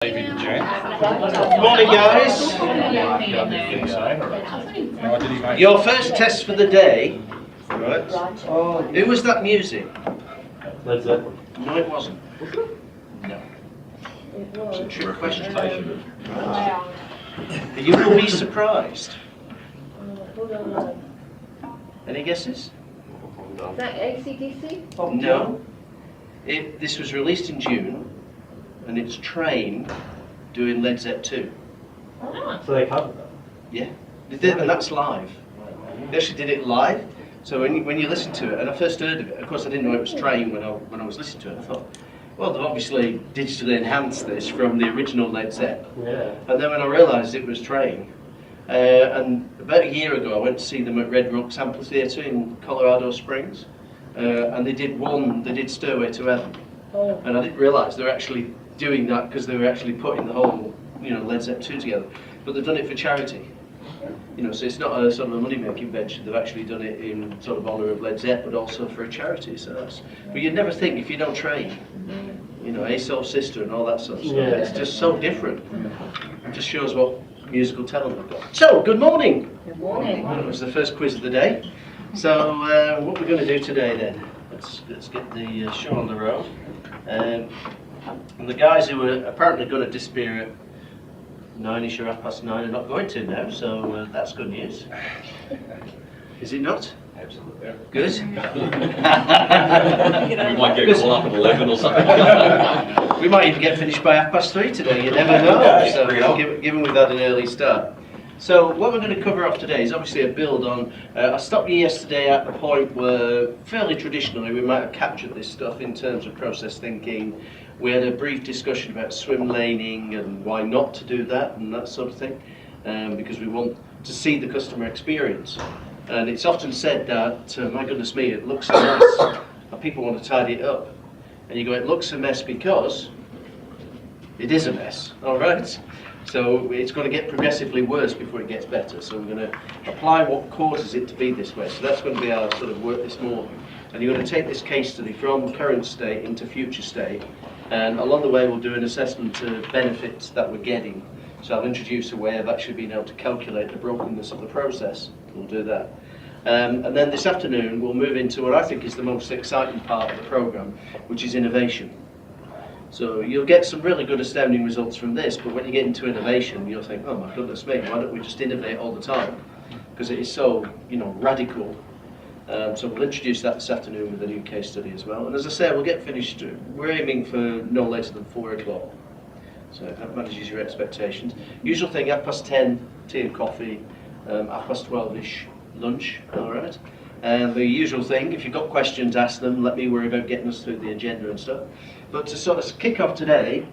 Good Morning, guys. Your first test for the day. Right. Who was that music? Led Zeppelin. No, it wasn't. No. It's a trick question. Right. You will be surprised. Any guesses? Is that AC/DC? No. This was released in June, and it's Train doing Led Zeppelin 2. So they covered that? Yeah, they did, and that's live. They actually did it live. So when you listen to it, and I first heard of it, of course I didn't know it was Train when I was listening to it. I thought, well, they've obviously digitally enhanced this from the original Led Zeppelin. Yeah. And then when I realised it was Train, and about a year ago I went to see them at Red Rocks Amphitheatre in Colorado Springs, and they did Stairway to Heaven. Oh. And I didn't realise they were actually doing that because they were actually putting the whole, Led Zeppelin 2 together. But they've done it for charity. So it's not a sort of a money-making venture. They've actually done it in sort of honour of Led Zeppelin, but also for a charity. So that's. But you'd never think if you don't Train, A Soul Sister and all that sort of stuff. Yeah. It's just so different. It just shows what musical talent they've got. So, good morning. Good morning. That was the first quiz of the day. So, what we're going to do today then? Let's get the show on the road. And the guys who were apparently going to disappear at 9ish or 9:30 are not going to now, so that's good news. Is it not? Absolutely. Good. We might get a call up at 11 or something. We might even get finished by 3:30 today, you never know. So, given we've had an early start. So what we're going to cover off today is obviously a build on, I stopped you yesterday at the point where fairly traditionally we might have captured this stuff in terms of process thinking. We had a brief discussion about swim laning and why not to do that and that sort of thing, because we want to see the customer experience. And it's often said that, my goodness me, it looks a mess, and people want to tidy it up. And you go, it looks a mess because it is a mess, all right? So it's going to get progressively worse before it gets better. So we're going to apply what causes it to be this way. So that's going to be our sort of work this morning. And you're going to take this case study from current state into future state. And along the way we'll do an assessment of benefits that we're getting. So I'll introduce a way of actually being able to calculate the brokenness of the process. We'll do that. And then this afternoon we'll move into what I think is the most exciting part of the programme, which is innovation. So you'll get some really good astounding results from this, but when you get into innovation, you'll think, oh my goodness me, why don't we just innovate all the time? Because it is so, radical. So we'll introduce that this afternoon with a new case study as well. And as I say, we'll get finished, we're aiming for no later than 4 o'clock. So if that manages your expectations. Usual thing, 10:30, tea and coffee, 12:30ish, lunch, all right? And the usual thing, if you've got questions, ask them, let me worry about getting us through the agenda and stuff. But to sort of kick off today,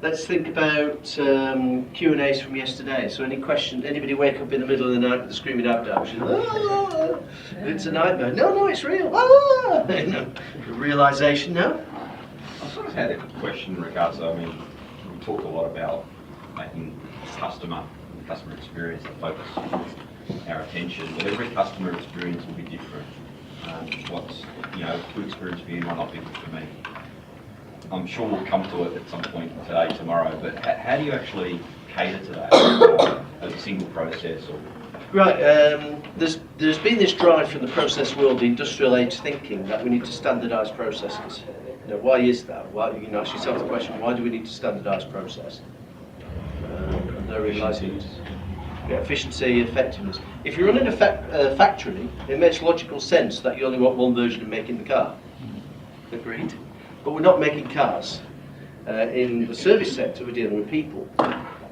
let's think about Q&As from yesterday. So any questions, anybody wake up in the middle of the night with a screaming abduction? Ah, it's a nightmare. No, it's real. Ah! Realisation, no? I sort of had a question in regards to, we talked a lot about making customer experience a focus our attention, but every customer experience will be different. What's good experience for you might not be good for me. I'm sure we'll come to it at some point today, tomorrow, but how do you actually cater to that as a single process? Or? Right, there's been this drive from the process world, the industrial age thinking, that we need to standardise processes. Why is that? Why, ask yourself the question, why do we need to standardise process? And they're realising efficiency, effectiveness. If you're running a factory, it makes logical sense that you only want one version of making the car. Agreed? But we're not making cars. In the service sector, we're dealing with people.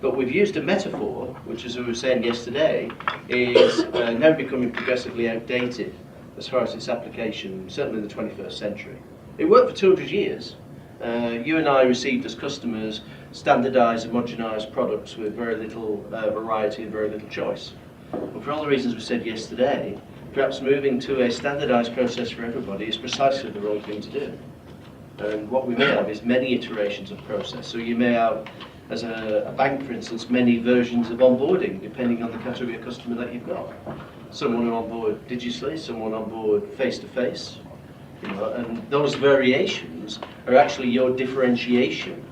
But we've used a metaphor, which, as we were saying yesterday, is now becoming progressively outdated as far as its application, certainly in the 21st century. It worked for 200 years. You and I received as customers standardised and homogenised products with very little variety and very little choice. But for all the reasons we said yesterday, perhaps moving to a standardised process for everybody is precisely the wrong thing to do. And what we may have is many iterations of process. So you may have, as a bank for instance, many versions of onboarding depending on the category of customer that you've got. Someone on board digitally, someone on board face-to-face. And those variations are actually your differentiation.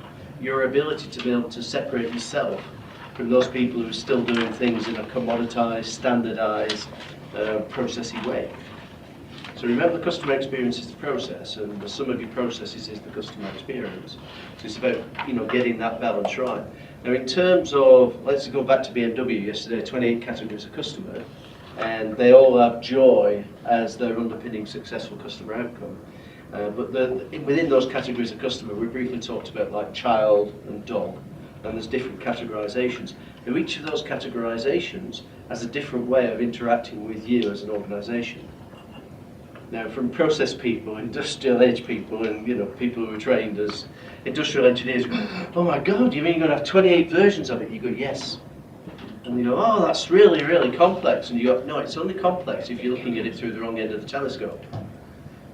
your ability to be able to separate yourself from those people who are still doing things in a commoditized, standardized, processy way. So remember, the customer experience is the process, and the sum of your processes is the customer experience. So it's about, you know, getting that balance right. Now, in terms of, let's go back to BMW yesterday, 28 categories of customer, and they all have joy as their underpinning successful customer outcome. But within those categories of customer, we briefly talked about like child and dog, and there's different categorizations. Now, each of those categorizations has a different way of interacting with you as an organization. Now, from process people, industrial age people, and you know, people who are trained as industrial engineers go, oh my God, you mean you're going to have 28 versions of it? You go, yes. And you go, oh, that's really, really complex. And you go, no, it's only complex if you're looking at it through the wrong end of the telescope.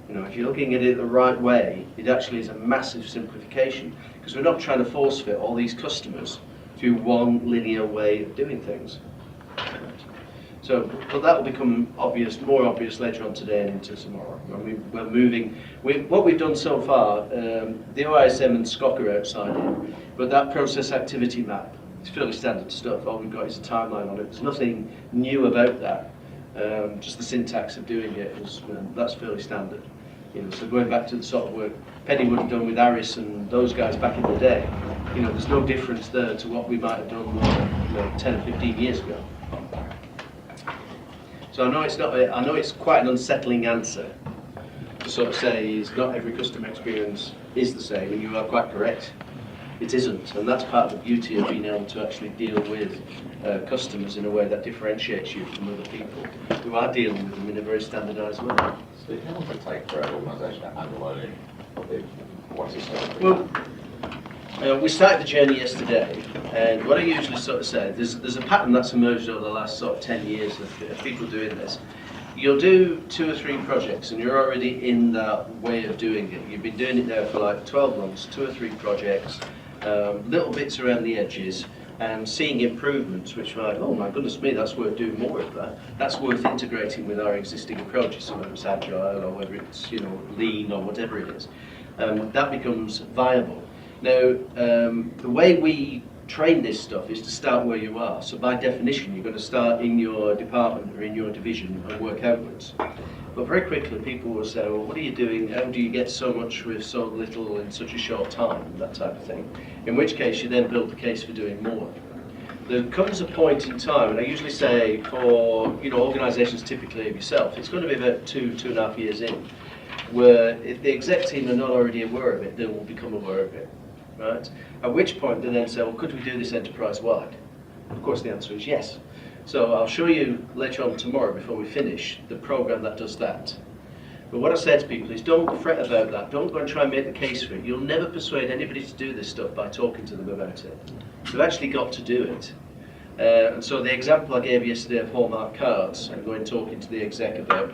You know, if you're looking at it the right way, it actually is a massive simplification, because we're not trying to force fit all these customers through one linear way of doing things. So, but that will become obvious, more obvious later on today and into tomorrow. We're moving. What we've done so far, the OISM and SCOC are outside it, but that process activity map is fairly standard stuff. All we've got is a timeline on it. There's nothing new about that. Just the syntax of doing it is that's fairly standard. You know, so going back to the sort of work Penny would have done with Aris and those guys back in the day, you know, there's no difference there to what we might have done 10 or 15 years ago. So I know it's not. I know it's quite an unsettling answer to sort of say is not every customer experience is the same, and you are quite correct. It isn't, and that's part of the beauty of being able to actually deal with customers in a way that differentiates you from other people who are dealing with them in a very standardised way. So how long does it take for an organisation to unload what's historically? Well, we started the journey yesterday, and what I usually sort of say, there's a pattern that's emerged over the last sort of 10 years of people doing this. You'll do 2 or 3 projects, and you're already in that way of doing it. You've been doing it now for like 12 months, 2 or 3 projects, little bits around the edges, and seeing improvements, which are like, oh my goodness me, that's worth doing more of that. That's worth integrating with our existing approaches, so whether it's agile or whether it's lean or whatever it is. That becomes viable. Now, the way we train this stuff is to start where you are. So by definition, you're going to start in your department or in your division and work outwards. But very quickly, people will say, well, what are you doing? How do you get so much with so little in such a short time? That type of thing. In which case, you then build the case for doing more. There comes a point in time, and I usually say for organisations typically of yourself, it's going to be about 2.5 years in, where if the exec team are not already aware of it, they will become aware of it. Right? At which point they then say, well, could we do this enterprise-wide? Of course the answer is yes. So I'll show you later on tomorrow before we finish the program that does that. But what I say to people is don't fret about that. Don't go and try and make the case for it. You'll never persuade anybody to do this stuff by talking to them about it. They've actually got to do it. And so the example I gave yesterday of Hallmark cards, and going talking to the exec about